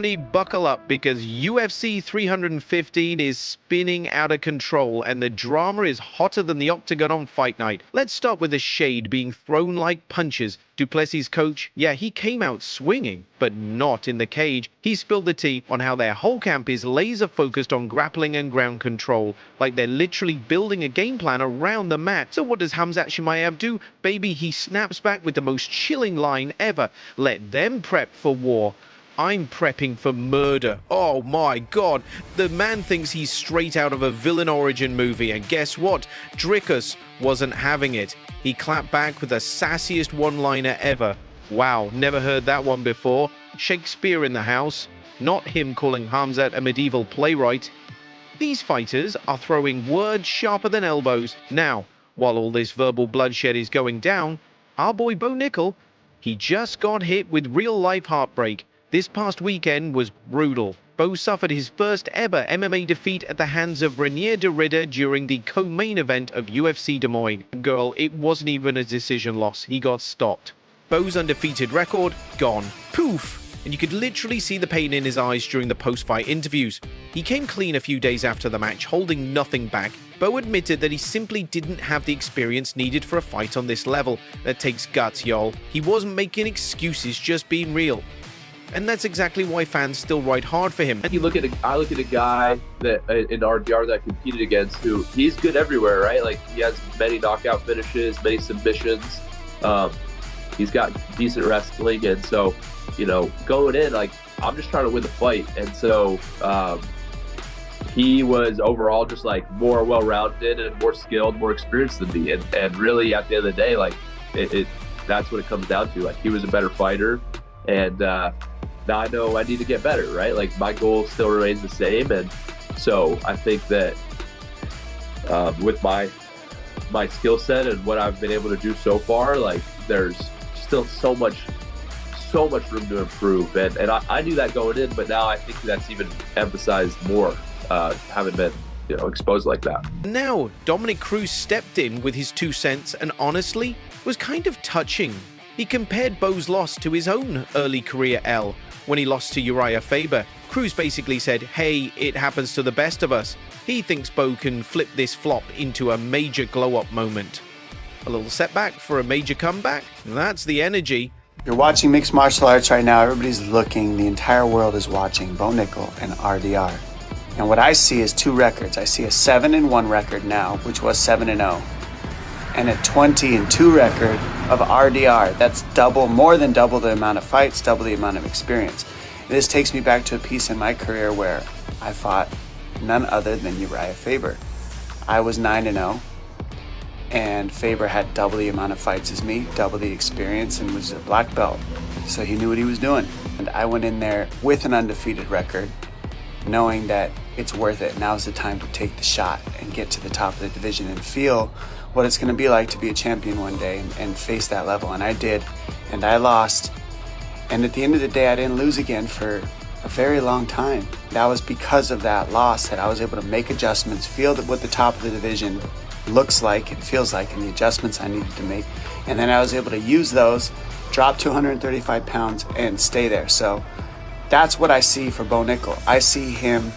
everybody buckle up because UFC 315 is spinning out of control and the drama is hotter than the octagon on fight night. Let's start with the shade being thrown like punches. Du Plessis' coach, yeah, he came out swinging, but not in the cage. He spilled the tea on how their whole camp is laser focused on grappling and ground control, like they're literally building a game plan around the mat. So what does Khamzat Chimaev do? Baby, he snaps back with the most chilling line ever. Let them prep for war. I'm prepping for murder. Oh my god. The man thinks he's straight out of a villain origin movie, and guess what? Dricus wasn't having it. He clapped back with the sassiest one-liner ever. Wow, never heard that one before. Shakespeare in the house. Not him calling Khamzat a medieval playwright. These fighters are throwing words sharper than elbows. Now, while all this verbal bloodshed is going down, our boy Bo Nickal, he just got hit with real-life heartbreak. This past weekend was brutal. Bo suffered his first ever MMA defeat at the hands of Renier de Ridder during the co-main event of UFC Des Moines. Girl, it wasn't even a decision loss. He got stopped. Bo's undefeated record, gone. Poof! And you could literally see the pain in his eyes during the post-fight interviews. He came clean a few days after the match, holding nothing back. Bo admitted that he simply didn't have the experience needed for a fight on this level. That takes guts, y'all. He wasn't making excuses, just being real. And that's exactly why fans still ride hard for him. I look at a guy that in RDR that I competed against who he's good everywhere, right? Like he has many knockout finishes, many submissions. He's got decent wrestling, and so going in, like I'm just trying to win the fight, and so he was overall just like more well-rounded and more skilled, more experienced than me, and really at the end of the day, like that's what it comes down to. Like he was a better fighter, and now I know I need to get better, right? Like my goal still remains the same, and so I think that with my skill set and what I've been able to do so far, like there's still so much room to improve, and I knew that going in, but now I think that's even emphasized more, having been exposed like that. Now Dominic Cruz stepped in with his 2 cents and honestly was kind of touching. He compared Bo's loss to his own early career L when he lost to Uriah Faber. Cruz basically said, hey, it happens to the best of us. He thinks Bo can flip this flop into a major glow-up moment. A little setback for a major comeback? That's the energy. You're watching mixed martial arts right now. Everybody's looking. The entire world is watching Bo Nickal and RDR. And what I see is 2 records. I see a 7-1 record now, which was 7-0. And a 20-2 record of RDR. That's more than double the amount of fights, double the amount of experience. This takes me back to a piece in my career where I fought none other than Uriah Faber. I was 9-0, and Faber had double the amount of fights as me, double the experience, and was a black belt. So he knew what he was doing. And I went in there with an undefeated record, knowing that it's worth it. Now's the time to take the shot and get to the top of the division and feel what it's going to be like to be a champion one day and face that level. And I did, and I lost. And at the end of the day, I didn't lose again for a very long time. That was because of that loss that I was able to make adjustments, feel what the top of the division looks like and feels like, and the adjustments I needed to make. And then I was able to use those, drop 235 pounds, and stay there. So that's what I see for Bo Nickal. I see him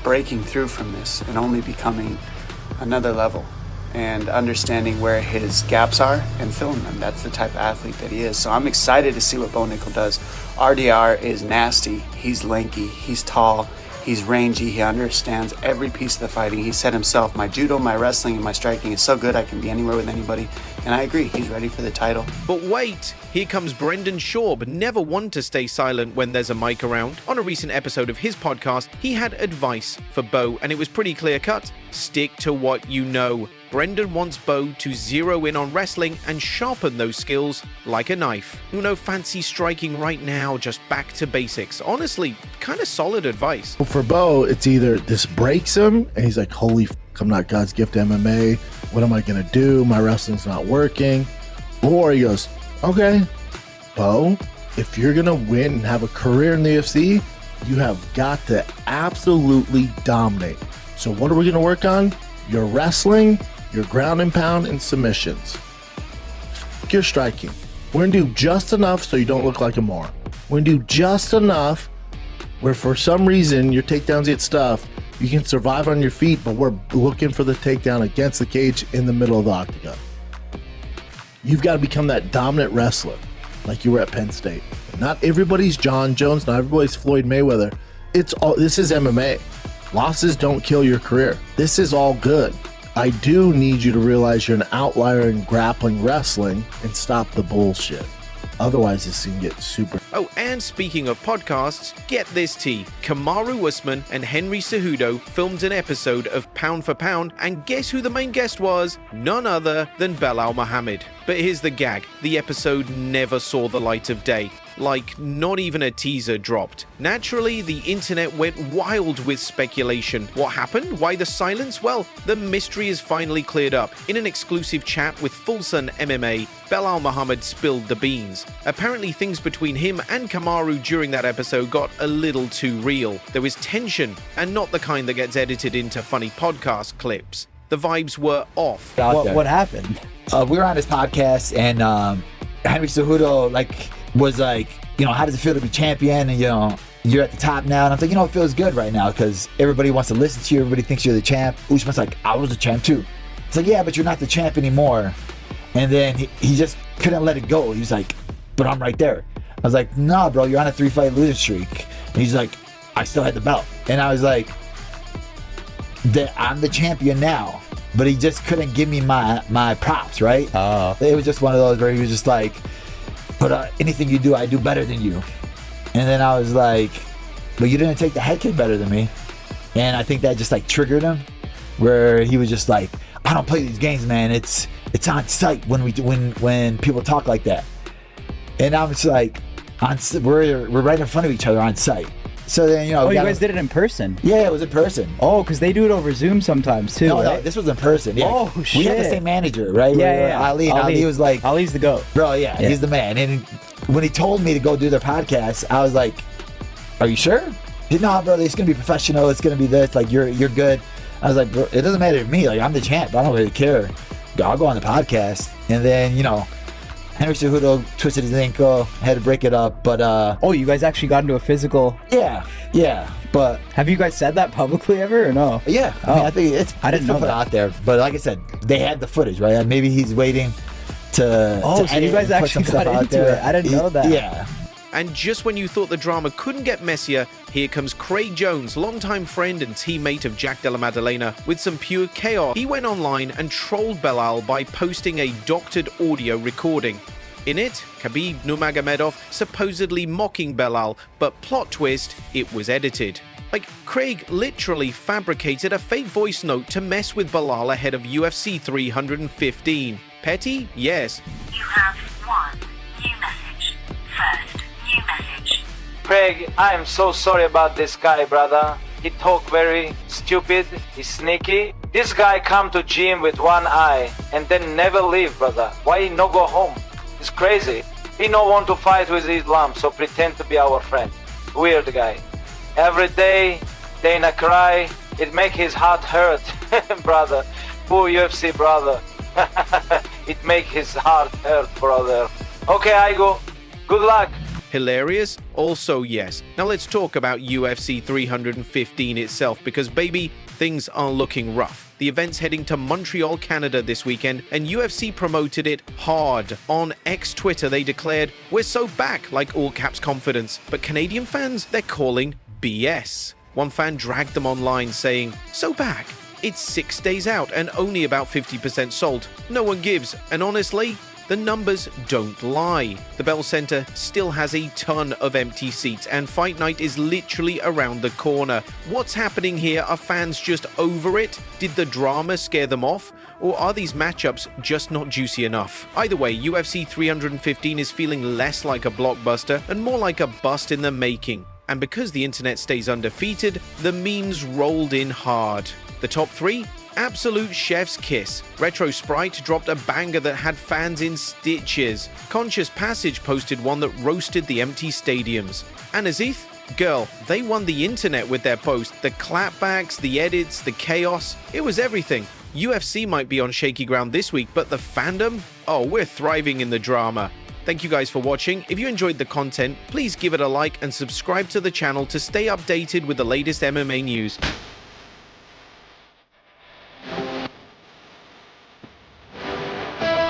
breaking through from this and only becoming another level and understanding where his gaps are and filling them. That's the type of athlete that he is. So I'm excited to see what Bo Nickal does. RDR is nasty. He's lanky. He's tall. He's rangy. He understands every piece of the fighting. He said himself, my judo, my wrestling, and my striking is so good I can be anywhere with anybody. And I agree. He's ready for the title. But wait, here comes Brendan Schaub, never one to stay silent when there's a mic around. On a recent episode of his podcast, he had advice for Bo, and it was pretty clear-cut. Stick to what you know. Brendan wants Bo to zero in on wrestling and sharpen those skills like a knife. No fancy striking right now, just back to basics. Honestly, kind of solid advice. For Bo, it's either this breaks him, and he's like, holy f***, I'm not God's gift to MMA. What am I going to do? My wrestling's not working. Or he goes, okay, Bo, if you're going to win and have a career in the UFC, you have got to absolutely dominate. So what are we going to work on? Your wrestling, your ground and pound, and submissions. F*** your striking. We're going to do just enough so you don't look like a moron. We're going to do just enough where for some reason your takedowns get stuffed. You can survive on your feet, but we're looking for the takedown against the cage in the middle of the octagon. You've got to become that dominant wrestler like you were at Penn State. Not everybody's John Jones, not everybody's Floyd Mayweather. This is MMA. Losses don't kill your career. This is all good. I do need you to realize you're an outlier in grappling wrestling and stop the bullshit. Otherwise, this can get super. Oh, and speaking of podcasts, get this tea. Kamaru Usman and Henry Cejudo filmed an episode of Pound for Pound, and guess who the main guest was? None other than Belal Muhammad. But here's the gag. The episode never saw the light of day. Like, not even a teaser dropped. Naturally, the internet went wild with speculation. What happened? Why the silence? Well, the mystery is finally cleared up. In an exclusive chat with Full Sun MMA, Belal Muhammad spilled the beans. Apparently, things between him and Kamaru during that episode got a little too real. There was tension, and not the kind that gets edited into funny podcast clips. The vibes were off. What happened? We were on this podcast, and Henry Cejudo was like, how does it feel to be champion? And you're at the top now. And I'm like, it feels good right now because everybody wants to listen to you. Everybody thinks you're the champ. Usman's like, I was the champ too. It's like, yeah, but you're not the champ anymore. And then he just couldn't let it go. He was like, but I'm right there. I was like, nah, bro, you're on a 3-fight losing streak. And he's like, I still had the belt. And I was like, I'm the champion now. But he just couldn't give me my props, right? Oh. It was just one of those where he was just like, but anything you do, I do better than you. And then I was like, but you didn't take the head kick better than me. And I think that just triggered him, where he was just like, I don't play these games, man. It's on site when people talk like that. And I'm just like, we're right in front of each other on site. So then, you guys did it in person? Yeah, it was in person. Oh, because they do it over Zoom sometimes too. No, this was in person. Yeah. Oh, shit. We had the same manager, right? Yeah. Ali was like, Ali's the GOAT. Bro, yeah, he's the man. And when he told me to go do their podcast, I was like, are you sure? He said, no, brother, it's going to be professional. It's going to be this. You're good. I was like, bro, it doesn't matter to me. I'm the champ. I don't really care. I'll go on the podcast. And then, Henry Cejudo twisted his ankle, had to break it up, but you guys actually got into a physical? Yeah, but have you guys said that publicly ever or no? Yeah, I think I didn't know that out there, but like I said, they had the footage, right? Maybe he's waiting to. So you guys actually got into it? I didn't know that. Yeah. And just when you thought the drama couldn't get messier, here comes Craig Jones, longtime friend and teammate of Jack Della Maddalena, with some pure chaos. He went online and trolled Belal by posting a doctored audio recording. In it, Khabib Nurmagomedov supposedly mocking Belal, but plot twist, it was edited. Craig literally fabricated a fake voice note to mess with Belal ahead of UFC 315. Petty? Yes. You have one new message. First new message. Craig, I am so sorry about this guy, brother. He talk very stupid, he's sneaky. This guy come to gym with one eye and then never leave, brother. Why he no go home? It's crazy. He no want to fight with Islam, so pretend to be our friend. Weird guy. Every day, Dana cry. It make his heart hurt, brother. Poor UFC brother. It make his heart hurt, brother. Okay, I go. Good luck. Hilarious? Also yes. Now let's talk about UFC 315 itself, because baby, things are looking rough. The event's heading to Montreal, Canada this weekend, and UFC promoted it hard. On X Twitter, they declared, "We're so back," like all caps confidence. But Canadian fans, they're calling BS. One fan dragged them online saying, "So back? It's 6 days out and only about 50% sold. No one gives." And honestly, the numbers don't lie. The Bell Center still has a ton of empty seats, and Fight Night is literally around the corner. What's happening here? Are fans just over it? Did the drama scare them off? Or are these matchups just not juicy enough? Either way, UFC 315 is feeling less like a blockbuster and more like a bust in the making. And because the internet stays undefeated, the memes rolled in hard. The top three? Absolute chef's kiss. Retro Sprite dropped a banger that had fans in stitches. Conscious Passage posted one that roasted the empty stadiums. And Azith? Girl, they won the internet with their post. The clapbacks, the edits, the chaos. It was everything. UFC might be on shaky ground this week, but the fandom? Oh, we're thriving in the drama. Thank you guys for watching. If you enjoyed the content, please give it a like and subscribe to the channel to stay updated with the latest MMA news.